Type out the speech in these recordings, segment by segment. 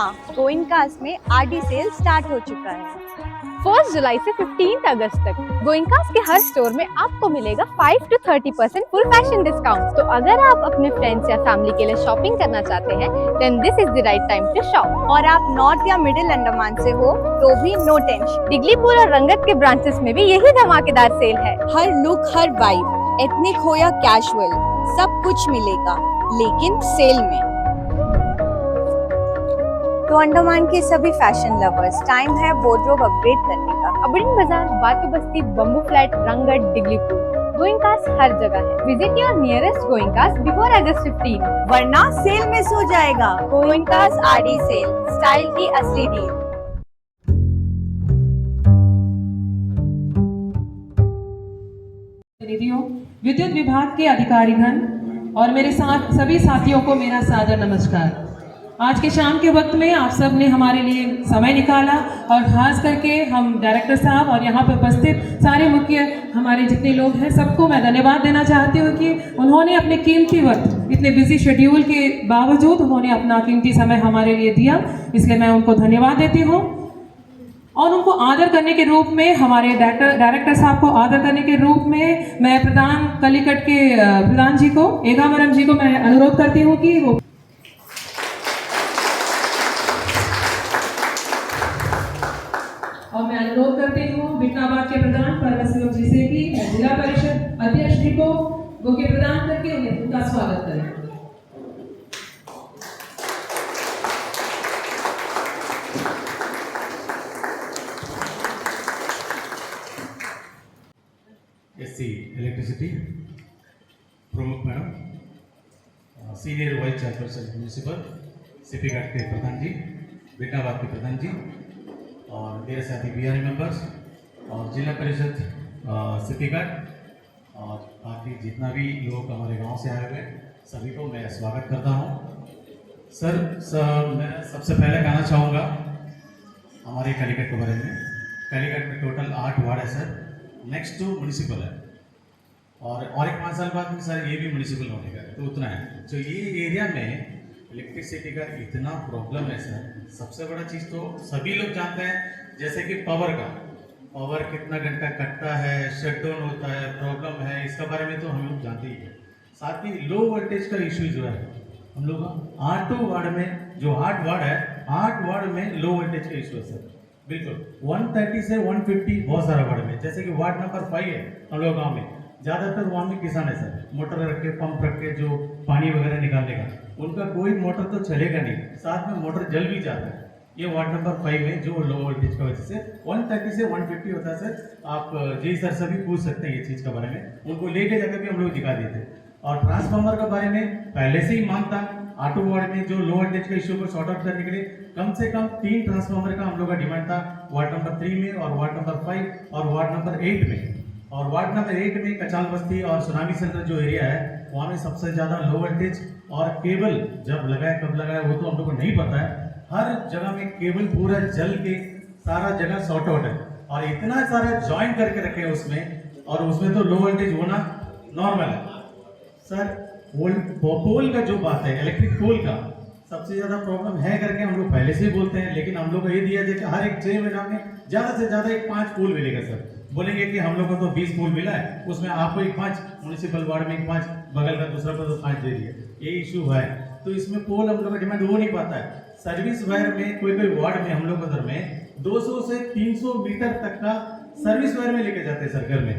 हाँ, गोइंकास में RD cell start हो चुका है। 1 जुलाई से 15 अगस्त तक गोइंकास के हर स्टोर में आपको मिलेगा 5 to 30% फुल फैशन डिस्काउंट। तो अगर आप अपने फ्रेंड्स या फैमिली के लिए शॉपिंग करना चाहते हैं, then this is the right time to shop. और आप नॉर्थ या मिडिल अंडमान से हो तो भी नो टेंशन। डिगलीपुर और रंगत के ब्रांचेस में भी यही धमाकेदार सेल है। हर लुक, हर वाइब, एथनिक हो या कैजुअल, सब कुछ मिलेगा, लेकिन सेल में। तो अंडमान के सभी फैशन लवर्स, टाइम है वार्डरोब अपग्रेड करने का। अबड़िन बाजार, बातू बस्ती, बम्बू फ्लैट, रंगत, डिगलीपुर, गोइंकास हर जगह है। विजिट योर नियरेस्ट गोइंकास बिफोर अगस्त 15, वरना सेल मिस हो जाएगा। गोइंकास आरडी सेल, स्टाइल की असली डील। विद्युत विभाग के अधिकारीगण और मेरे साथ सभी साथियों को मेरा सादर नमस्कार। आज के शाम के वक्त में आप सब ने हमारे लिए समय निकाला और खास करके हम डायरेक्टर साहब और यहाँ पर उपस्थित सारे मुख्य हमारे जितने लोग हैं, सबको मैं धन्यवाद देना चाहती हूँ कि उन्होंने अपने कीमती वक्त, इतने बिजी शेड्यूल के बावजूद उन्होंने अपना कीमती समय हमारे लिए दिया, इसलिए मैं उनको धन्यवाद देती हूँ। और उनको आदर करने के रूप में, हमारे डायरेक्टर साहब को आदर करने के रूप में मैं प्रधान कलिकट के प्रधान जी को, एगामरम जी को मैं अनुरोध करती हूँ कि वो और मैं अनुरोध करती हूँ बिटनाबाद के प्रधान परमसिंह जी से कि जिला परिषद अध्यक्ष जी को बुके प्रदान करके उनका स्वागत करें। SC इलेक्ट्रिसिटी प्रमुख madam, senior vice chairperson municipal, CP Ghat के प्रधान जी, बिटनाबाद के प्रधान जी और मेरे साथी BRA मेंबर्स और जिला परिषद सीपी घाट और बाकी जितना भी लोग हमारे गांव से आए हुए सभी को मैं स्वागत करता हूं। सर, मैं सबसे पहले कहना चाहूँगा हमारे कालीकट के बारे में। कालीकट में टोटल 8 वार्ड है सर, नेक्स्ट टू म्यूनिसिपल है और एक 5 साल बाद में सर ये भी म्यूनिसिपल होने का, तो उतना है। तो ये एरिया में इलेक्ट्रिसिटी का इतना प्रॉब्लम है सर। सबसे बड़ा चीज़ तो सभी लोग जानते हैं, जैसे कि पावर कितना घंटा कटता है, शटडाउन होता है, प्रॉब्लम है, इसका बारे में तो हम लोग जानते ही हैं। साथ ही लो वोल्टेज का इश्यू जो है हम लोग 8 वार्ड में, जो 8 वार्ड है, 8 वार्ड में लो वोल्टेज का इश्यू है सर। बिल्कुल 130 से 150 बहुत सारा वार्ड में, जैसे कि वार्ड नंबर 5 है हम लोग गाँव में, ज़्यादातर वहाँ में किसान है सर, मोटर रख के, पंप रख के जो पानी वगैरह निकालने का, उनका कोई मोटर तो चलेगा नहीं, साथ में मोटर जल भी जाता है। ये वार्ड नंबर 5 में जो लो वोल्टेज की वजह से 130 से 150 होता है सर। आप जी सर से भी पूछ सकते हैं ये चीज़ के बारे में, उनको लेके जाकर भी हम लोग दिखा देते। और ट्रांसफार्मर के बारे में पहले से ही मांग था, 8 वार्ड में जो लो वोल्टेज के इश्यू को सॉर्ट आउट करने के लिए कम से कम 3 ट्रांसफार्मर का हम लोग का डिमांड था, वार्ड नंबर 3 में और वार्ड नंबर 5 और वार्ड नंबर 8 में। और वार्ड नंबर 8 में कचाल बस्ती और सुनामी सेंटर जो एरिया है, वहाँ में सबसे ज़्यादा लो वोल्टेज और केबल जब लगाए कब लगाए वो तो हम लोग को नहीं पता है। हर जगह में केबल पूरा जल के सारा जगह शॉर्ट आउट है और इतना सारा ज्वाइन करके रखे हैं उसमें, और उसमें तो लो वोल्टेज होना नॉर्मल है सर। पोल का जो बात है, इलेक्ट्रिक पोल का सबसे ज़्यादा प्रॉब्लम है करके हम लोग पहले से ही बोलते हैं, लेकिन हम लोग को ये दिया जाए कि हर एक 6 महीना में ज़्यादा से ज़्यादा एक 5 पोल मिलेगा सर। बोलेंगे कि हम लोग को तो 20 पोल मिला है, उसमें आपको एक 5 म्यूनिसिपल वार्ड में एक 5, बगल का दूसरा को तो 5 दे दिए, ये इशू है। तो इसमें पोल हम लोग का डिमांड हो नहीं पाता है। सर्विस वायर में कोई वार्ड में हम लोग उधर में 200 से 300 मीटर तक का सर्विस वायर में लेके जाते हैं सर, घर में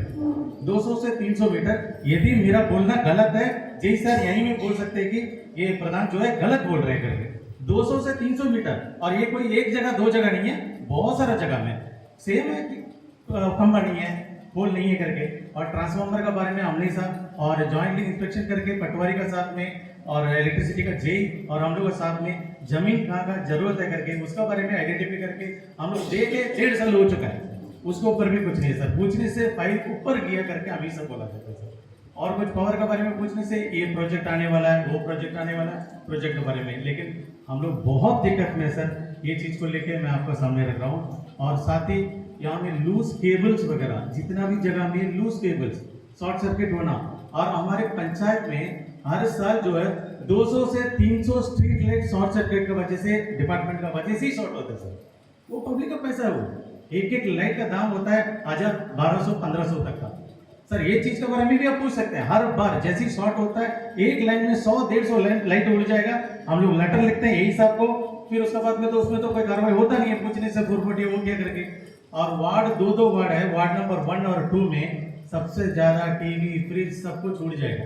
200 से 300 मीटर। यदि मेरा बोलना गलत है, जी सर यहीं में बोल सकते हैं कि ये प्रधान जो है गलत बोल रहे हैं करके। 200 से 300 मीटर, और ये कोई एक जगह 2 जगह नहीं है, बहुत सारा जगह में सेम है कि खंबा नहीं है, पोल नहीं है करके। और ट्रांसफार्मर का बारे में हमने साथ और जॉइंटली इंस्पेक्शन करके पटवारी का साथ में और इलेक्ट्रिसिटी का जेई और हम लोग के साथ में जमीन कहाँ का जरूरत है करके उसका बारे में आइडेंटिफाई करके हम लोग दे के 1.5 साल हो चुका है, उसके ऊपर भी कुछ नहीं है सर। पूछने से फाइल ऊपर गया करके हम ही सब बोला जाता है सर। और कुछ पावर के बारे में पूछने से ये प्रोजेक्ट आने वाला है, वो प्रोजेक्ट आने वाला है, प्रोजेक्ट के बारे में। लेकिन हम लोग बहुत दिक्कत में सर, ये चीज़ को लेके मैं आपको सामने रख रहा हूँ। और साथ ही यहाँ में लूज केबल्स वगैरह, जितना भी जगह में लूज केबल्स, शॉर्ट सर्किट होना, और हमारे पंचायत में हर साल जो है 200 से 300 स्ट्रीट लाइट शॉर्ट सर्किट की वजह से डिपार्टमेंट का वजह से ही शॉर्ट होता है सर। वो पब्लिक का पैसा है, वो एक एक लाइट का दाम होता है 1000, 1200, 1500 तक का सर। ये चीज के बारे में भी आप पूछ सकते हैं। हर बार जैसे ही शॉर्ट होता है एक लाइन में 100-150 लाइट उड़ जाएगा, हम लोग लेटर लिखते हैं यही साहब को, फिर उसके बाद में तो उसमें तो कोई कार्रवाई होता नहीं है, कुछ नहीं सर, 440 हो गया करके। और वार्ड 2-2 वार्ड है, वार्ड नंबर 1 और 2 में सबसे ज्यादा टीवी फ्रिज सब कुछ उड़ जाएगा।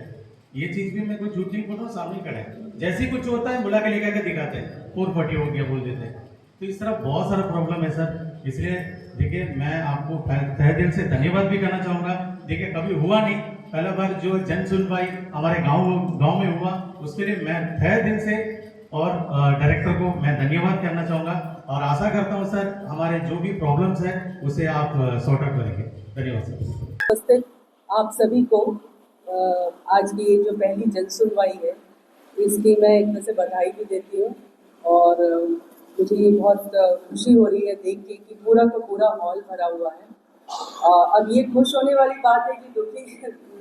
ये चीज भी मैं कोई झूठ नहीं बोल रहा हूँ, सामने खड़ा है। जैसे ही कुछ होता है बुला के लेकर के दिखाते हैं 440 हो गया बोल देते हैं। तो इस तरह बहुत सारा प्रॉब्लम है सर। इसलिए देखिए मैं आपको तहे दिल से धन्यवाद भी करना चाहूँगा। देखिए कभी हुआ नहीं, पहला बार जो जन सुनवाई हमारे गांव में हुआ, उसके लिए मैं तहे दिल से और डायरेक्टर को मैं धन्यवाद करना चाहूँगा और आशा करता हूँ सर हमारे जो भी प्रॉब्लम्स है उसे आप सॉर्ट आउट करेंगे। धन्यवाद सर। नमस्ते आप सभी को। आज की ये जो पहली जन सुनवाई है इसकी मैं एक तरह से बधाई भी देती हूँ और मुझे ये बहुत खुशी हो रही है देख के कि पूरा का पूरा हॉल भरा हुआ है। अब ये खुश होने वाली बात है कि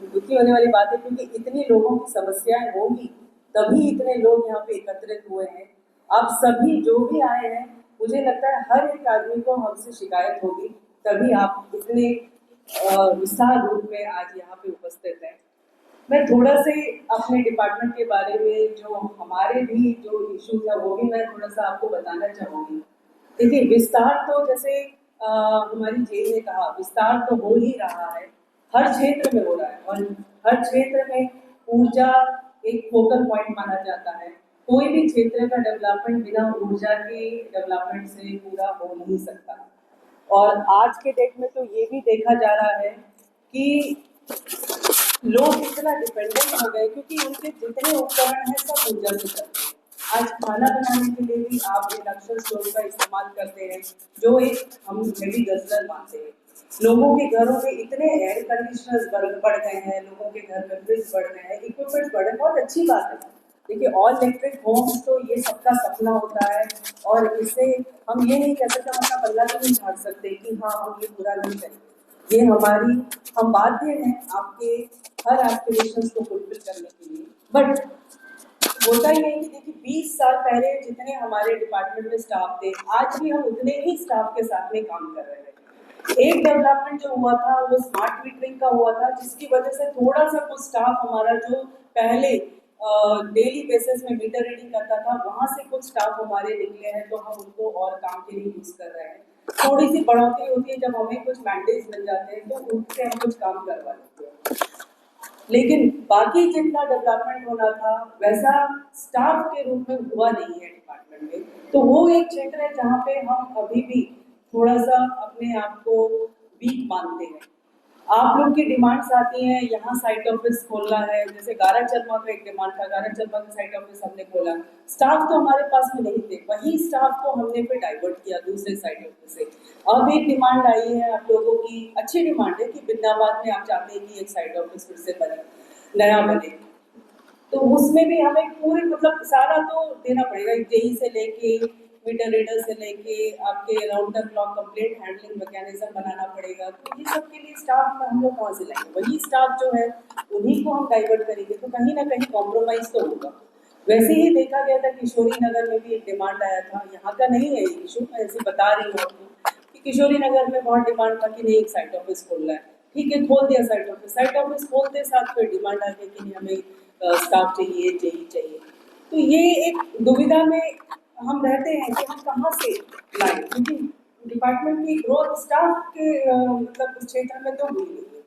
दुखी होने वाली बात है, क्योंकि इतने लोगों की समस्याएं होंगी तभी इतने लोग यहाँ पे एकत्रित हुए हैं। आप सभी जो भी आए हैं, मुझे लगता है हर एक आदमी को हमसे शिकायत होगी, तभी आप इतने विस्तार रूप में आज यहाँ पे उपस्थित हैं। मैं थोड़ा से अपने डिपार्टमेंट के बारे में जो हमारे भी जो इश्यूज है वो भी मैं थोड़ा सा आपको बताना चाहूँगी। देखिए विस्तार तो जैसे हमारी जेल ने कहा, विस्तार तो हो ही रहा है, हर क्षेत्र में हो रहा है और हर क्षेत्र में ऊर्जा एक फोकल पॉइंट माना जाता है। कोई भी क्षेत्र का डेवलपमेंट बिना ऊर्जा के डेवलपमेंट से पूरा हो नहीं सकता। और आज के डेट में तो ये भी देखा जा रहा है कि लोग इतना डिपेंडेंट हो गए क्योंकि उनके जितने उपकरण हैं सब ऊर्जा से चलते हैं। आज खाना बनाने के लिए भी आप इंडक्शन स्टोव का इस्तेमाल करते हैं, जो एक हम हेवी गजलर मानते हैं। लोगों के घरों में इतने एयर कंडीशनर्स बढ़ गए हैं, लोगों के घर में फ्रिज बढ़ गए हैं, इक्विपमेंट्स बढ़े, बहुत अच्छी बात है। देखिए ऑल इलेक्ट्रिक होम्स तो ये सबका सपना होता है और इससे हम ये नहीं कह सकते, हम अपना पल्ला तो नहीं झाड़ सकते कि हाँ हम ये पूरा नहीं करेंगे। ये हम बाध्य हैं आपके हर एस्पिरेशंस को फुलफिल करने के लिए। बट होता ही नहीं कि देखिए 20 साल पहले जितने हमारे डिपार्टमेंट में स्टाफ थे, आज भी हम उतने ही स्टाफ के साथ में काम कर रहे हैं। एक डेवलपमेंट जो हुआ था वो स्मार्ट मीटरिंग का हुआ था, जिसकी वजह से थोड़ा सा कुछ स्टाफ हमारा जो पहले डेली बेसिस में मीटर रीडिंग करता था, वहाँ से कुछ स्टाफ हमारे निकले हैं, तो हम उनको और काम के लिए यूज कर रहे हैं। थोड़ी सी बढ़ोतरी होती है जब हमें कुछ मैंडेट्स मिल जाते हैं, तो उनसे हम कुछ काम करवा लेते हैं। लेकिन बाकी जितना डेवलपमेंट होना था वैसा स्टाफ के रूप में हुआ नहीं है डिपार्टमेंट में। तो वो एक क्षेत्र है जहाँ पे हम अभी भी थोड़ा सा अपने आप को वीक मानते हैं। आप लोग की डिमांड्स आती हैं, यहाँ साइट ऑफिस खोलना है, जैसे गारा चरमा का एक डिमांड था, गारा चरमा का साइट ऑफिस हमने खोला। स्टाफ तो हमारे पास में नहीं थे, वही स्टाफ को हमने फिर डाइवर्ट किया दूसरे साइट ऑफिस से। अब एक डिमांड आई है आप लोगों की, अच्छी डिमांड है कि बिंदाबाद में आप चाहते हैं कि एक साइट ऑफिस फिर से बने, नया बने, तो उसमें भी हमें पूरे मतलब सारा तो देना पड़ेगा, जेई से लेके मीटर रीडर से लेके आपके round the clock complaint handling mechanism बनाना पड़ेगा। तो ये सब के लिए स्टाफ हम लोग कहाँ से लाएंगे? वही स्टाफ जो है उन्हीं को हम डाइवर्ट करेंगे, तो कहीं ना कहीं कॉम्प्रोमाइज़ तो होगा। वैसे ही देखा गया था किशोरी नगर में भी एक डिमांड आया था, यहाँ का नहीं है इशू, मैं ऐसे बता रही हूँ आपको कि किशोरी नगर में बहुत डिमांड था कि नहीं एक साइट ऑफिस खोलना है। ठीक है, खोल दिया साइट ऑफिस। साइट ऑफिस खोलते साथ फिर डिमांड आ गई कि नहीं हमें स्टाफ चाहिए। तो ये एक दुविधा में हम रहते हैं कि हम कहाँ से लाएं, क्योंकि डिपार्टमेंट की ग्रोथ स्टाफ के मतलब उस क्षेत्र में तो हुई नहीं है।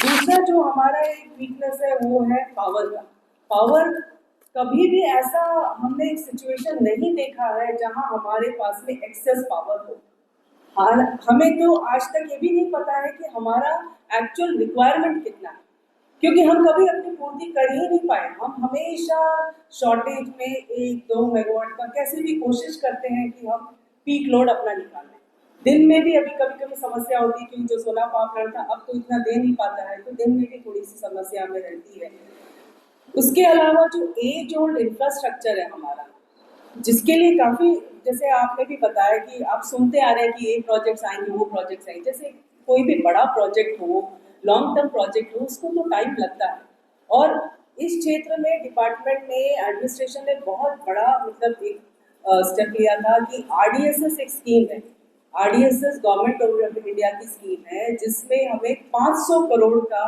दूसरा जो हमारा एक वीकनेस है वो है पावर का। पावर कभी भी ऐसा हमने एक सिचुएशन नहीं देखा है जहां हमारे पास में एक्सेस पावर हो। हमें तो आज तक ये भी नहीं पता है कि हमारा एक्चुअल रिक्वायरमेंट कितना है, क्योंकि हम कभी अपनी पूर्ति कर ही नहीं पाए। हम हमेशा शॉर्टेज में 1-2 मेगावाट का कैसे भी कोशिश करते हैं कि हम पीक लोड अपना निकाल लें। दिन में भी अभी कभी समस्या होती है, क्योंकि जो सोलर पावर प्लांट था अब तो इतना दे नहीं पाता है, तो दिन में भी थोड़ी सी समस्या हमें रहती है। उसके अलावा जो एज ओल्ड इंफ्रास्ट्रक्चर है हमारा, जिसके लिए काफ़ी, जैसे आपने भी बताया कि आप सुनते आ रहे हैं कि ये प्रोजेक्ट्स आएंगे वो प्रोजेक्ट्स आएंगे, जैसे कोई भी बड़ा प्रोजेक्ट हो, लॉन्ग टर्म प्रोजेक्ट हो, उसको तो टाइम लगता है। और इस क्षेत्र में डिपार्टमेंट ने, एडमिनिस्ट्रेशन ने बहुत बड़ा मतलब एक स्टेप लिया था कि आरडीएसएस एक स्कीम है। आरडीएसएस गवर्नमेंट ऑफ इंडिया की स्कीम है जिसमें हमें 500 करोड़ का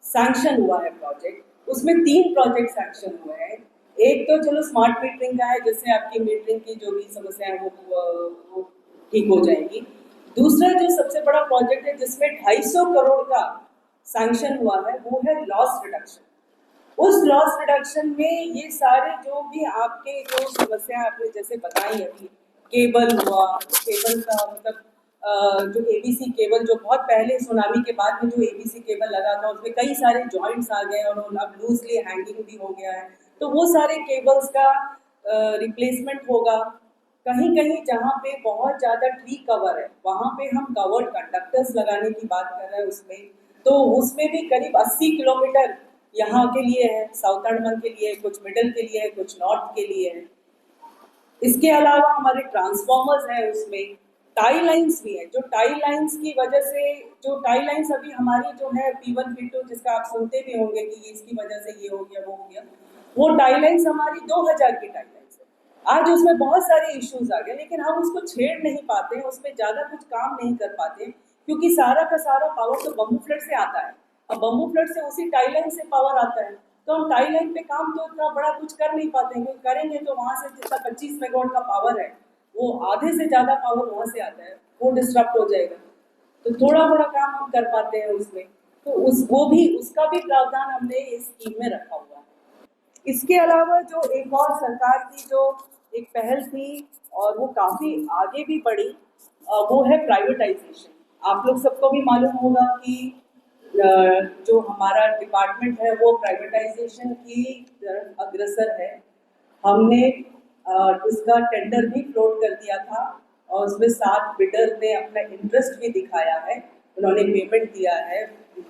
सैंक्शन हुआ है प्रोजेक्ट। उसमें 3 प्रोजेक्ट सैंक्शन हुए हैं। एक तो चलो स्मार्ट मीटरिंग का है, जिससे आपकी मीटरिंग की जो भी समस्या है वो ठीक हो जाएगी। दूसरा जो सबसे बड़ा प्रोजेक्ट है जिसमें 250 करोड़ का सैंक्शन हुआ है वो है लॉस रिडक्शन। उस लॉस रिडक्शन में ये सारे जो भी आपके जो समस्या आपने जैसे बताई अभी, केबल हुआ, केबल का मतलब जो एबीसी केबल जो बहुत पहले सुनामी के बाद में जो एबीसी केबल लगा था उसमें कई सारे जॉइंट्स आ गए और अब लूजली हैंगिंग भी हो गया है, तो वो सारे केबल्स का रिप्लेसमेंट होगा। कहीं कहीं जहाँ पे बहुत ज़्यादा ट्री कवर है वहाँ पे हम कवर्ड कंडक्टर्स लगाने की बात कर रहे हैं उसमें, तो उसमें भी करीब 80 किलोमीटर यहाँ के लिए है, साउथ अंडमान के लिए, कुछ मिडल के लिए है, कुछ नॉर्थ के लिए है। इसके अलावा हमारे ट्रांसफॉर्मर्स हैं, उसमें टाई लाइंस भी है। जो टाई लाइंस की वजह से, जो टाई लाइंस अभी हमारी जो है P1 P2 जिसका आप सुनते भी होंगे कि इसकी वजह से ये हो गया वो हो गया, वो टाई लाइंस हमारी 2000 की टाई लाइंस है। आज उसमें बहुत सारे इश्यूज आ गए लेकिन हम उसको छेड़ नहीं पाते हैं, उसमें ज़्यादा कुछ काम नहीं कर पाते क्योंकि सारा का सारा पावर तो बम्बू फ्लड से आता है। अब बम्बू फ्लड से उसी टाई लाइन से पावर आता है, तो हम टाई लाइन पे काम तो इतना बड़ा कुछ कर नहीं पाते हैं। करेंगे तो वहाँ से जितना 25 मेगावाट का पावर है वो आधे से ज़्यादा पावर वहाँ से आता है, वो डिस्टर्ब हो जाएगा। तो थोड़ा थोड़ा काम हम कर पाते हैं उसमें, तो उसका भी प्रावधान हमने इस स्कीम में रखा हुआ है। इसके अलावा जो एक और सरकार की जो एक पहल थी और वो काफ़ी आगे भी बढ़ी, वो है प्राइवेटाइजेशन। आप लोग सबको भी मालूम होगा कि जो हमारा डिपार्टमेंट है वो प्राइवेटाइजेशन की तरफ अग्रसर है। हमने इसका टेंडर भी फ्लोट कर दिया था और उसमें 7 बिडर ने अपना इंटरेस्ट भी दिखाया है, उन्होंने पेमेंट दिया है,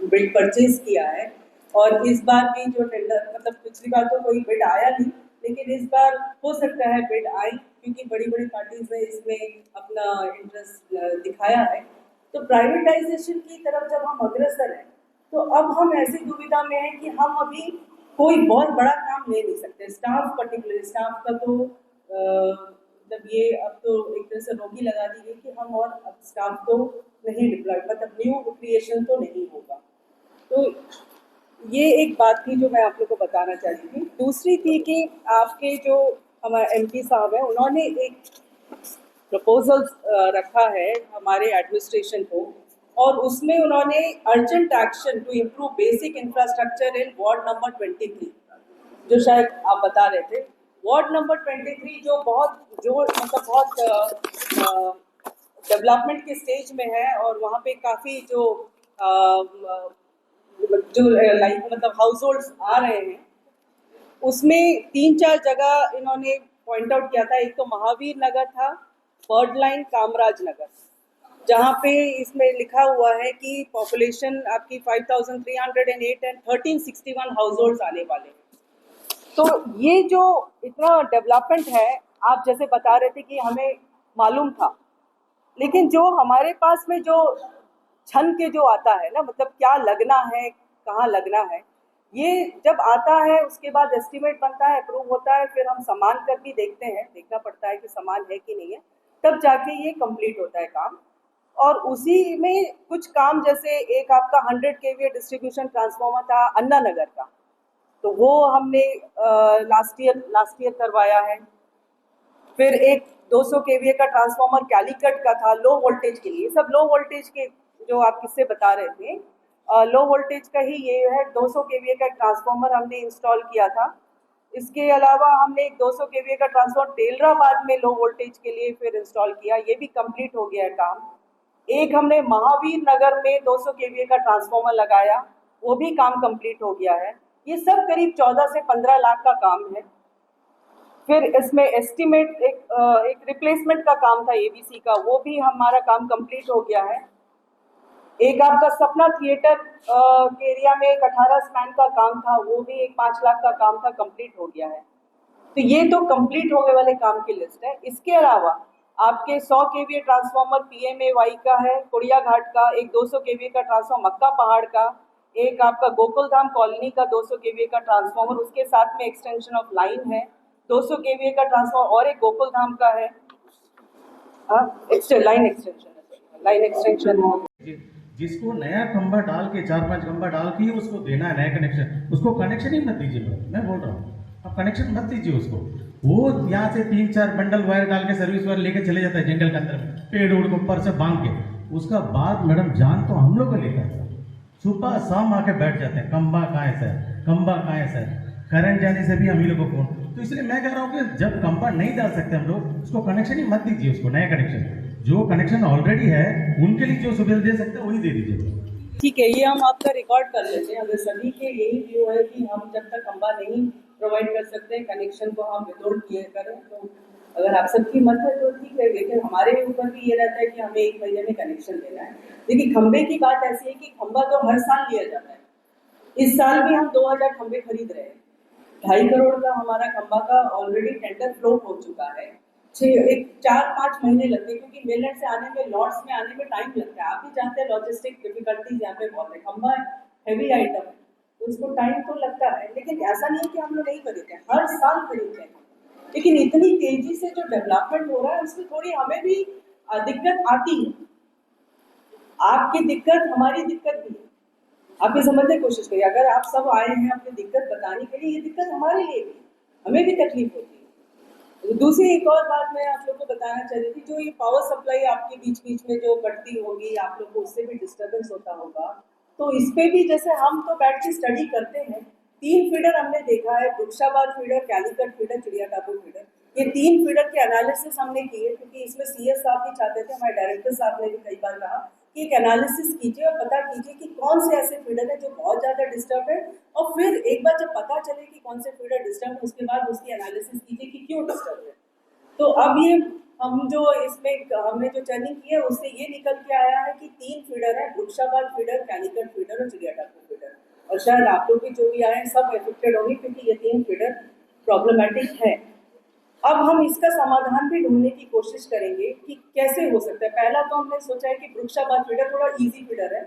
बिड परचेज किया है। और इस बार भी जो टेंडर मतलब पिछली बार तो कोई बिड आया नहीं, लेकिन इस बार हो सकता है बिड आई क्योंकि बड़ी बड़ी पार्टीज ने इसमें अपना इंटरेस्ट दिखाया है। तो प्राइवेटाइजेशन की तरफ जब हम अग्रसर हैं तो अब हम ऐसी दुविधा में हैं कि हम अभी कोई बहुत बड़ा काम ले नहीं सकते। स्टाफ, पर्टिकुलर स्टाफ का तो मतलब ये अब तो एक तरह से रोक ही लगा दी गई कि हम और अब स्टाफ तो नहीं डिप्लॉय, मतलब न्यू क्रिएशन तो नहीं होगा। तो ये एक बात थी जो मैं आप लोग को बताना चाहती थी। दूसरी थी कि आपके जो हमारे MP साहब हैं उन्होंने एक प्रपोजल रखा है हमारे एडमिनिस्ट्रेशन को, और उसमें उन्होंने urgent action to improve basic infrastructure in ward number 23, जो शायद आप बता रहे थे। वार्ड नंबर 23 जो मतलब बहुत डेवलपमेंट के स्टेज में है और वहाँ पे काफ़ी जो लाइक मतलब हाउस होल्ड्स आ रहे हैं, उसमें 3-4 जगह इन्होंने पॉइंट आउट किया था। एक तो महावीर नगर था, बर्ड लाइन, कामराज नगर, जहाँ पे इसमें लिखा हुआ है कि पॉपुलेशन आपकी 5308 एंड 1361 हाउस होल्ड्स आने वाले हैं। तो ये जो इतना डेवलपमेंट है, आप जैसे बता रहे थे कि हमें मालूम था, लेकिन जो हमारे पास में जो छन के जो आता है ना, मतलब क्या लगना है, कहाँ लगना है, ये जब आता है उसके बाद एस्टिमेट बनता है, अप्रूव होता है, फिर हम सामान कर भी देखते हैं, देखना पड़ता है कि सामान है कि नहीं है, तब जाके ये कंप्लीट होता है काम। और उसी में कुछ काम, जैसे एक आपका 100 kVA डिस्ट्रीब्यूशन ट्रांसफार्मर था अन्ना नगर का, तो वो हमने लास्ट ईयर करवाया है। फिर एक 200 kVA का ट्रांसफार्मर कैलीकट का था लो वोल्टेज के लिए। सब लो वोल्टेज के जो आप किससे बता रहे थे, लो वोल्टेज का ही ये है। 200 kVA का ट्रांसफार्मर हमने इंस्टॉल किया था। इसके अलावा हमने एक 200 kVA का ट्रांसफार्मर तेलराबाद में लो वोल्टेज के लिए फिर इंस्टॉल किया, ये भी कंप्लीट हो गया है काम। एक हमने महावीर नगर में 200 kVA का ट्रांसफार्मर लगाया, वो भी काम कंप्लीट हो गया है। ये सब करीब 14 से 15 लाख का काम है। फिर इसमें एस्टिमेट एक रिप्लेसमेंट का काम था एबीसी का, वो भी हमारा काम कंप्लीट हो गया है। एक आपका सपना थिएटर के एरिया में एक 18 स्पैन का काम था, वो भी एक 5 लाख का काम था, कंप्लीट हो गया है। तो ये तो कंप्लीट होने वाले काम की लिस्ट है। इसके अलावा आपके 100 kVA ट्रांसफार्मर PMAY का है कुड़िया घाट का, एक 200 kVA का ट्रांसफार्मर मक्का पहाड़ का, एक आपका गोकुल धाम कॉलोनी का 200 केवीए का ट्रांसफार्मर, उसके साथ में एक्सटेंशन ऑफ लाइन है 200 केवीए का ट्रांसफार्मर, और एक गोकुल धाम का है लाइन एक्सटेंशन है। जिसको नया खंबा डाल के 4-5 खंबा डाल के उसको देना है नया कनेक्शन, उसको कनेक्शन ही मत दीजिए। मैं बोल रहा हूँ आप कनेक्शन मत दीजिए उसको। वो यहाँ से 3-4 बंडल वायर डाल के सर्विस वायर लेके चले जाता है जंगल के अंदर में, पेड़ उड़ को ऊपर से बांध के। उसका बाद मैडम जान तो हम लोग को लेता है, सुबह शाम आके बैठ जाते हैं, खंबा कहाँ है सर, खंबा कहाँ है सर, करंट जाने से भी हम ही लोग को फोन। तो इसलिए मैं कह रहा हूँ कि जब खंबा नहीं डाल सकते हम लोग, उसको कनेक्शन ही मत दीजिए, उसको नया कनेक्शन। जो कनेक्शन ऑलरेडी है उनके लिए जो सुविधा दे सकते हैं वही दे दीजिए। ठीक है, ये हम आपका रिकॉर्ड कर लेते हैं। अगर सभी के यही व्यू है कि हम जब तक खंबा नहीं प्रोवाइड कर सकते हैं कनेक्शन को हम विदोड किए करें, तो अगर आप सबकी मत है तो ठीक है, लेकिन हमारे ऊपर भी ये रहता है कि हमें 1 महीने में कनेक्शन देना है। देखिए खंबे की बात ऐसी है कि खंबा तो हर साल लिया जाता है। इस साल भी हम 2000 खंबे खरीद रहे हैं। 2.5 करोड़ का हमारा खंबा का ऑलरेडी टेंडर फ्लोट हो चुका है। 4-5 महीने लगते हैं, क्योंकि मेलर से आने में, लॉट्स में आने में टाइम लगता है। आप भी जानते हैं लॉजिस्टिक डिफिकल्टीज यहाँ पे बहुत है। खंबा हैवी आइटम है तो उसको टाइम तो लगता है, लेकिन ऐसा नहीं है कि हम लोग नहीं खरीदते हैं, हर साल खरीदते हैं। लेकिन इतनी तेजी से जो डेवलपमेंट हो रहा है उसमें थोड़ी हमें भी दिक्कत आती है। आपकी दिक्कत हमारी दिक्कत भी है, आप ये समझने की कोशिश करिए। अगर आप सब आए हैं अपनी दिक्कत बताने के लिए, ये दिक्कत हमारे लिए भी, हमें भी तकलीफ होती है। दूसरी एक और बात मैं आप लोग को बताना चाह रही थी, जो ये पावर सप्लाई आपके बीच बीच में जो कटती होगी, आप लोग को उससे भी डिस्टर्बेंस होता होगा, तो इस पे भी जैसे हम तो बैठ के स्टडी करते हैं। 3 फीडर हमने देखा है, वृक्षाबाद फीडर, कैलीकट फीडर, चिड़िया टापू फीडर। ये 3 फीडर के एनालिसिस हमने किए, क्योंकि इसमें CS साहब भी चाहते थे, हमारे डायरेक्टर साहब ने भी कई बार कहा कि एक एनालिसिस कीजिए और पता कीजिए कि कौन से ऐसे फीडर है जो बहुत ज़्यादा डिस्टर्ब है, और फिर एक बार जब पता चले कि कौन से फीडर डिस्टर्ब है, उसके बाद उसकी एनालिसिस कीजिए कि क्यों डिस्टर्ब है। तो अब ये हम जो इसमें हमने जो चर्निंग की है उससे ये निकल के आया है कि 3 फीडर है, वृक्षाबाद फीडर, कैलीकट फीडर और चिड़िया टापू फीडर। और शायद आप लोग भी जो भी आए हैं सब एफेक्टेड होंगे, क्योंकि ये 3 फीडर प्रॉब्लमेटिक है। अब हम इसका समाधान भी ढूंढने की कोशिश करेंगे कि कैसे हो सकता है। पहला तो हमने सोचा है कि वृक्षाबाद फीडर थोड़ा इजी फीडर है।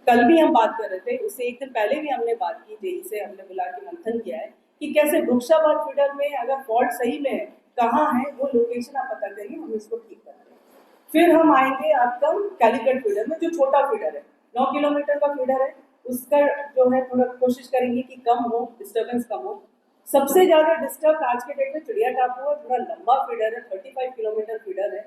कल भी हम बात कर रहे थे, उससे एक दिन पहले भी हमने बात की, जेई से हमने बुला के मंथन किया है कि कैसे वृक्षाबाद फीडर में अगर फॉल्ट सही में है, कहाँ है वो लोकेशन आप पता करिए, हम इसको ठीक करते हैं। फिर हम आएंगे आपका कैलीकट फीडर में, जो छोटा फीडर है, 9 किलोमीटर का फीडर है, उसका जो है थोड़ा कोशिश करेंगे कि कम हो, डिस्टर्बेंस कम हो। सबसे ज़्यादा डिस्टर्ब आज के डेट में चिड़िया टापू है, थोड़ा लंबा फीडर है, 35 किलोमीटर फीडर है,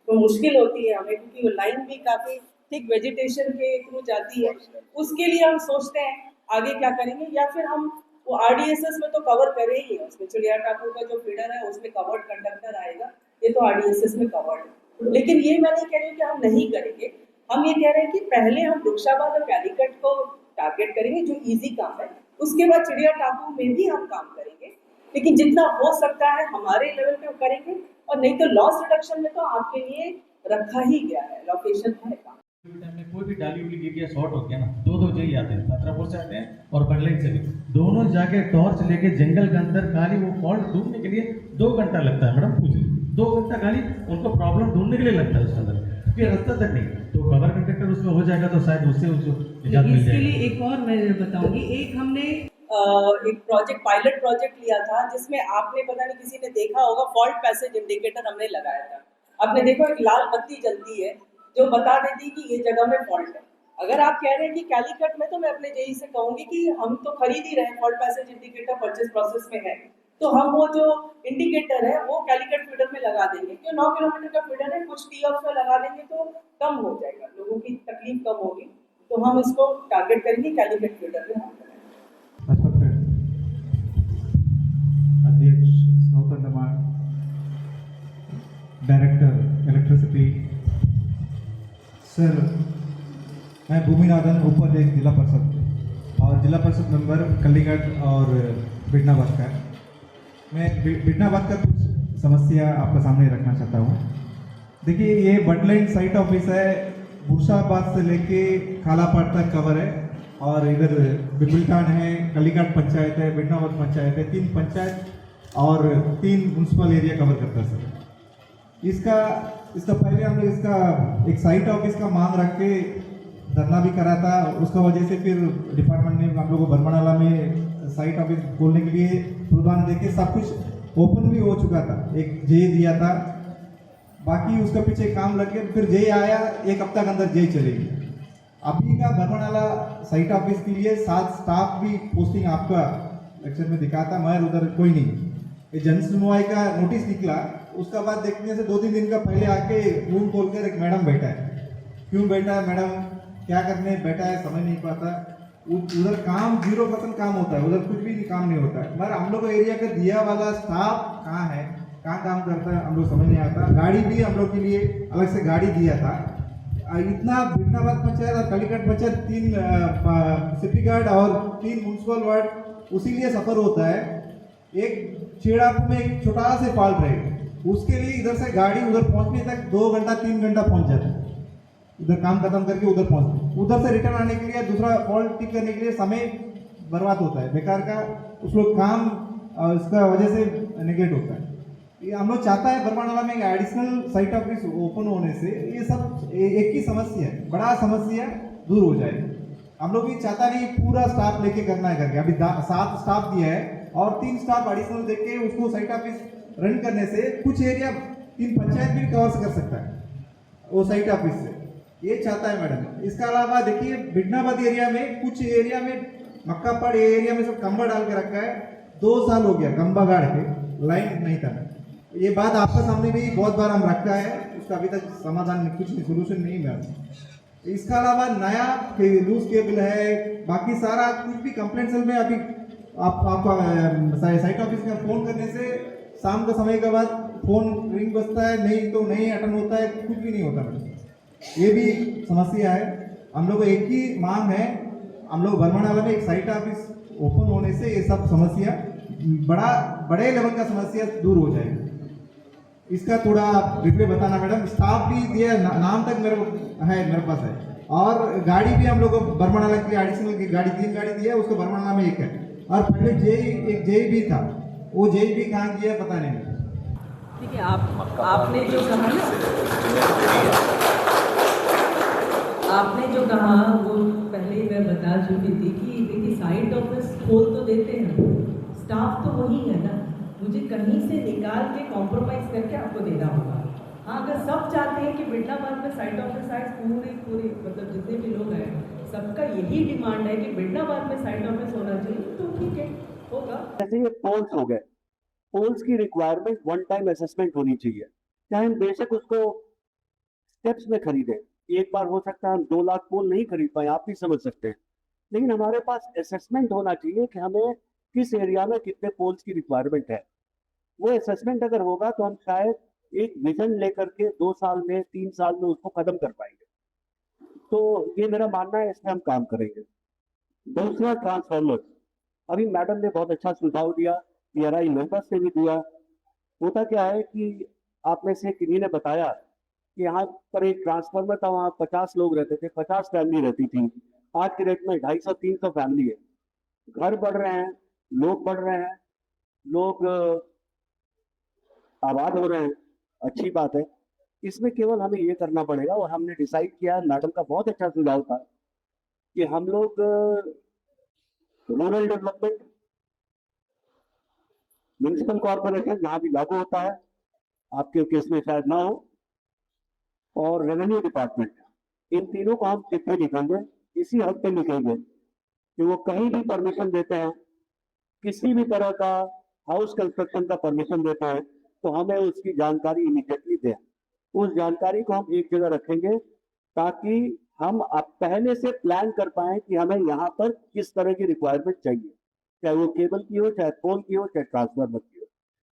तो मुश्किल होती है हमें, क्योंकि वो लाइन भी काफ़ी थिक वेजिटेशन के थ्रू जाती है। उसके लिए हम सोचते हैं आगे क्या करेंगे, या फिर हम वो RDSS में तो कवर करे ही है, उसमें चिड़िया टापू का जो फीडर है उसमें कवर्ड कंडक्टर आएगा, ये तो RDSS में कवर्ड है। लेकिन ये मैं नहीं कह रही हूँ कि हम नहीं करेंगे, हम ये कह रहे हैं कि पहले हम वृक्षाबाद और कैलीकट को टारगेट करेंगे जो इजी काम है, उसके बाद चिड़िया टापू में भी हम काम करेंगे, लेकिन जितना हो सकता है हमारे लेवल पे करेंगे, और नहीं तो लॉस रिडक्शन में तो आपके लिए रखा ही गया है, लोकेशन है काम। में कोई भी डाली उली गिर गया, शॉर्ट हो गया ना, 2 जगह आते हैं, पथरापुर से आते हैं और बडलाइन से भी, दोनों जाके टॉर्च लेके जंगल के अंदर खाली वो फॉल्ट ढूंढने के लिए 2 घंटा लगता है। मैडम पूछ ली, 2 घंटा खाली उनको प्रॉब्लम ढूंढने के लिए लगता है उसके अंदर, क्योंकि रास्ता तक नहीं, तो कवर कंडक्टर उसमें हो जाएगा तो शायद उससे निजात मिल इसके जाएगी। लिए एक और मैं बताऊंगी, एक हमने एक प्रोजेक्ट, पायलट प्रोजेक्ट लिया था, जिसमें आपने पता नहीं किसी ने देखा होगा, फॉल्ट पैसेज इंडिकेटर हमने लगाया था। आपने देखो एक लाल बत्ती जलती है जो बता देती कि ये जगह में फॉल्ट है। अगर आप कह रहे हैं कि कैलीकट में, तो मैं अपने जेई से कहूंगी कि हम तो खरीद ही रहे हैं, fault passage indicator purchase process में है, तो हम वो जो इंडिकेटर है वो कैलीकट फीडर में लगा देंगे। क्यों 9 किलोमीटर का फीडर है, कुछ टी-ऑफ में लगा देंगे तो कम हो जाएगा, लोगों की तकलीफ कम होगी, तो हम इसको टारगेट करेंगे कैलीकट फीडर में हम करेंगे। अध्यक्ष नौतंडमान, डायरेक्टर इलेक्ट्रिसिटी सर, मैं भूमिनाथन, उपाध्यक्ष जिला परिषद और जिला परिषद मेंबर कलीघाट और बिडनाबाद का। मैं बिडनाबाद का कुछ समस्या आपके सामने रखना चाहता हूँ। देखिए, ये बडलाइन साइट ऑफिस है, बुरशाबाद से लेके कालापाट तक कवर है, और इधर बिबिलटान है, कलीघाट पंचायत है, बिडनाबाद पंचायत है, 3 पंचायत और 3 म्यूनसिपल एरिया कवर करता है सर। इसका पहले हमने इसका एक साइट ऑफिस का मांग रख के धरना भी करा था। उसका वजह से फिर डिपार्टमेंट ने हम लोग को बरमानाला में साइट ऑफिस खोलने के लिए प्रोग्राम देके सब कुछ ओपन भी हो चुका था, एक जे दिया था, बाकी उसका पीछे काम लग गया। फिर जे आया, एक हफ्ता के अंदर जे चलेगी। अभी का बरमानाला साइट ऑफिस के लिए 7 स्टाफ भी पोस्टिंग आपका लेक्चर में दिखा था, मगर उधर कोई नहीं। ये जन सुनवाई का नोटिस निकला, उसका बाद देखने से 2-3 दिन का पहले आके रूम खोलकर एक मैडम बैठा है। क्यों बैठा है मैडम, क्या करने बैठा है, समझ नहीं पाता। उधर काम 0% काम होता है, उधर कुछ भी काम नहीं होता है। मगर हम लोग को एरिया का दिया वाला स्टाफ कहाँ है, कहाँ काम करता है, हम लोग समझ नहीं आता। गाड़ी भी हम लोग के लिए अलग से गाड़ी दिया था। इतना भिटनाबाद पंचायत और कालीघाट पंचायत 3 सिपी गार्ड और 3 म्यूनसिपल वार्ड उसी लिए सफर होता है। एक चेड़ापू में एक छोटा से फॉल्ट रहेगा, उसके लिए इधर से गाड़ी उधर पहुंचने तक 2 घंटा 3 घंटा पहुंच जाता है। उधर काम खत्म करके उधर पहुंचते, उधर से रिटर्न आने के लिए दूसरा फॉल्ट ठीक करने के लिए समय बर्बाद होता है बेकार का। उस लोग काम इसका वजह से नेगलेक्ट होता है। ये हम लोग चाहता है बरमानाला में एक एडिशनल साइट ऑफिस ओपन होने से ये सब एक ही समस्या है, बड़ा समस्या दूर हो जाएगी। हम लोग भी चाहता नहीं पूरा स्टाफ लेके करना है करके। अभी 7 स्टाफ दिया है और 3 स्टाफ एडिशनल देके उसको साइट ऑफिस रन करने से कुछ एरिया 3 पंचायत भी कवर कर सकता है वो साइट ऑफिस से, ये चाहता है मैडम। इसके अलावा देखिए भिटनाबाद एरिया में कुछ एरिया में मक्कापाड़ एरिया में सब खंबा डाल के रखा है। 2 साल हो गया खंबा गाड़ के, लाइन नहीं था। ये बात आपके सामने भी बहुत बार हम रखा है, उसका अभी तक समाधान कुछ सोल्यूशन नहीं मिला। इसके अलावा नया लूज केबल है, बाकी सारा कुछ भी कंप्लेंट सेल में अभी आपका साइट ऑफिस का फोन करने से शाम का समय के बाद फोन रिंग बजता है, नहीं तो नहीं अटेंड होता है, कुछ भी नहीं होता मैडम। ये भी समस्या है। हम लोग को एक ही मांग है, हम लोग बरमानाला में एक साइट ऑफिस ओपन होने से ये सब समस्या बड़े लेवल का समस्या दूर हो जाएगी। इसका थोड़ा रिप्लाई बताना मैडम। स्टाफ भी दिया, नाम तक मेरे पास है, और गाड़ी भी हम लोग को बरमानाला के लिए एडिशनल की गाड़ी 3 गाड़ी दिया है, उसको बरमानाला में 1 है। और पहले एक जेई भी था, वो जेई भी कहाँ किया पता नहीं। ठीक है, आपने जो कहा ना, आपने जो कहा वो पहले ही मैं बता चुकी थी कि देखिए साइट ऑफिस खोल तो देते हैं, स्टाफ तो वही है ना, मुझे कहीं से निकाल के कॉम्प्रोमाइज़ करके आपको देना होगा। हाँ, अगर सब चाहते हैं कि भिटनाबाद में साइट ऑफिस आए, पूरे मतलब जितने भी लोग हैं सबका यही डिमांड है कि भिटनाबाद में साइट ऑफिस होना चाहिए, तो ठीक है, होगा। जैसे ये पोल्स हो गए, पोल्स की रिक्वायरमेंट 1 टाइम असेसमेंट होनी चाहिए, चाहे हम बेशक उसको स्टेप्स में खरीदें। एक बार हो सकता है हम 2 लाख पोल नहीं खरीद पाए, आप भी समझ सकते हैं, लेकिन हमारे पास असेसमेंट होना चाहिए कि हमें किस एरिया में कितने पोल्स की रिक्वायरमेंट है। वो असेसमेंट अगर होगा तो हम शायद एक विजन लेकर के 2 साल में 3 साल में उसको खत्म कर पाएंगे। तो ये मेरा मानना है, इसमें हम काम करेंगे। दूसरा, ट्रांसफार्मर, अभी मैडम ने बहुत अच्छा सुझाव दिया, PRI मेंबर्स ने भी दिया। होता क्या है कि आप में से किन्हीं ने बताया कि यहाँ पर एक ट्रांसफार्मर था, वहाँ 50 लोग रहते थे, 50 फैमिली रहती थी। आज के डेट में 250-300 फैमिली है। घर बढ़ रहे हैं, लोग बढ़ रहे हैं, लोग आबाद हो रहे हैं, अच्छी बात है। इसमें केवल हमें ये करना पड़ेगा, और हमने डिसाइड किया, मैडम का बहुत अच्छा सुझाव था कि हम लोग रूरल डेवलपमेंट, म्यूनिसिपल कॉर्पोरेशन जहाँ भी लागू होता है, आपके केस में शायद ना हो, और रेवेन्यू डिपार्टमेंट, इन तीनों को हम चिट्ठी लिखेंगे, इसी हफ्ते लिखेंगे कि वो कहीं भी परमिशन देते हैं, किसी भी तरह का हाउस कंस्ट्रक्शन का परमिशन देते हैं, तो हमें उसकी जानकारी इमीडिएटली दें। उस जानकारी को हम एक जगह रखेंगे ताकि हम अब पहले से प्लान कर पाएं कि हमें यहाँ पर किस तरह की रिक्वायरमेंट चाहिए, चाहे वो केबल की हो, चाहे पोल की हो, चाहे ट्रांसफार्मर की हो।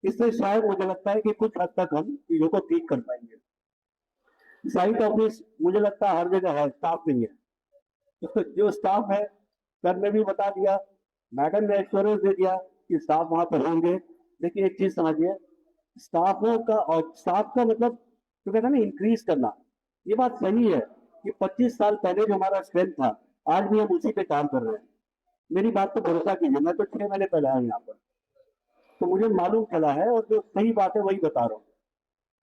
इससे शायद मुझे लगता है कि कुछ हद तक हम चीज़ों को ठीक कर पाएंगे। साइट ऑफिस मुझे लगता है हर जगह है, स्टाफ नहीं है, तो जो स्टाफ है सर ने भी बता दिया, मैडम ने एश्योरेंस दे दिया कि स्टाफ वहाँ पर होंगे। लेकिन एक चीज़ समझिए, स्टाफों का और स्टाफ का मतलब तो कहते हैं ना इंक्रीज करना, ये बात सही है कि 25 साल पहले जो हमारा स्ट्रेंथ था, आज भी हम उसी पे काम कर रहे हैं। मेरी बात तो भरोसा कीजिए, मैं तो 6 महीने पहले आया यहाँ पर, तो मुझे मालूम चला है, और जो सही बात है वही बता रहा हूँ।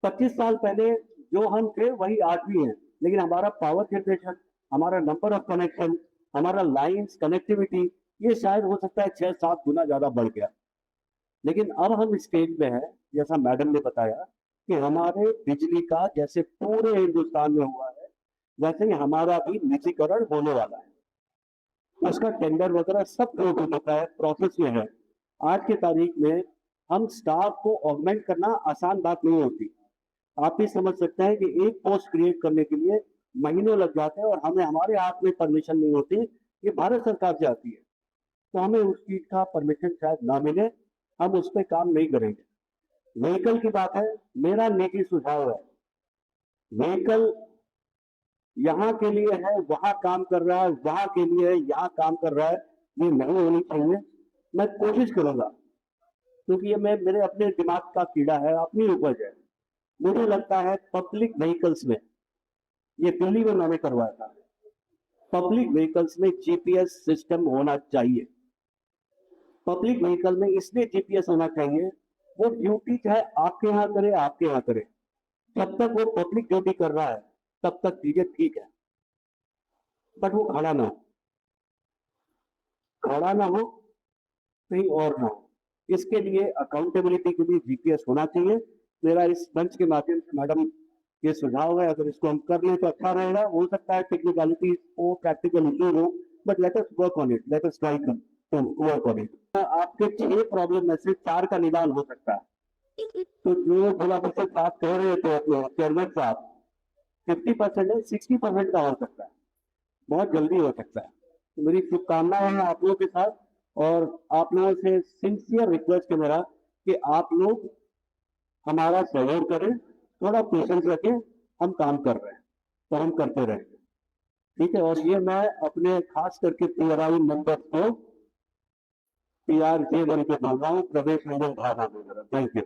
25 साल पहले जो हम थे वही आज भी हैं, लेकिन हमारा पावर जनरेशन, हमारा नंबर ऑफ कनेक्शन, हमारा लाइंस कनेक्टिविटी, ये शायद हो सकता है 6-7 गुना ज़्यादा बढ़ गया। लेकिन अब हम स्टेज में हैं, जैसा मैडम ने बताया कि हमारे बिजली का जैसे पूरे हिंदुस्तान में हुआ है, वैसे ही हमारा भी निजीकरण होने वाला है। उसका टेंडर वगैरह सब हो चुका है, प्रोसेस में है। आज की तारीख में हम स्टाफ को ऑगमेंट करना आसान बात नहीं होती। आप भी समझ सकते हैं कि एक पोस्ट क्रिएट करने के लिए महीनों लग जाते हैं और हमें हमारे हाथ में परमिशन नहीं होती, ये भारत सरकार से आती है, तो हमें उस चीज का परमिशन शायद ना मिले, हम उस पर काम नहीं करेंगे। व्हीकल की बात है, मेरा निजी सुझाव है, व्हीकल यहाँ के लिए है, वहां काम कर रहा है, वहां के लिए है, यहाँ काम कर रहा है, ये नहीं होनी चाहिए। मैं कोशिश करूंगा, क्योंकि ये मेरे अपने दिमाग का कीड़ा है, अपनी उपज है। मुझे लगता है पब्लिक व्हीकल्स में, ये दिल्ली में मैंने करवाया था, पब्लिक व्हीकल्स में जीपीएस सिस्टम होना चाहिए। पब्लिक व्हीकल में इसलिए जीपीएस होना चाहिए, वो ड्यूटी चाहे आपके यहाँ करे, आपके यहाँ करे, जब तक वो पब्लिक ड्यूटी कर रहा है तब तक चीजें ठीक है, बट वो खड़ा ना हो, कहीं और ना हो। इसके लिए अकाउंटेबिलिटी के लिए जीपीएस होना चाहिए। मेरा इस मंच के माध्यम से मैडम ये सुझाव है, अगर इसको हम कर लें तो अच्छा रहेगा। हो सकता है टेक्निकलिटी हो, प्रैक्टिकल इशू हो, but let us work on it, let us try to work on it. आपके 6 प्रॉब्लम में से 4 का निदान हो सकता है। तो जो जिला परिषद साहब कह रहे थे अपने चेयरमैन साहब, 50% है, 60% का हो सकता है, बहुत जल्दी हो सकता है। तो मेरी शुभकामनाएं हैं आप लोगों के साथ, और आप लोगों से सिंसियर रिक्वेस्ट है मेरा कि आप लोग हमारा सहयोग करें, थोड़ा पेशेंस रखें, हम काम कर रहे हैं तो हम करते रहेंगे, ठीक है। और ये मैं अपने खास करके पीआरआई मेंबर्स को पीआर के बन के बोल रहा हूँ, प्रवेश मेरे भाग। Thank you.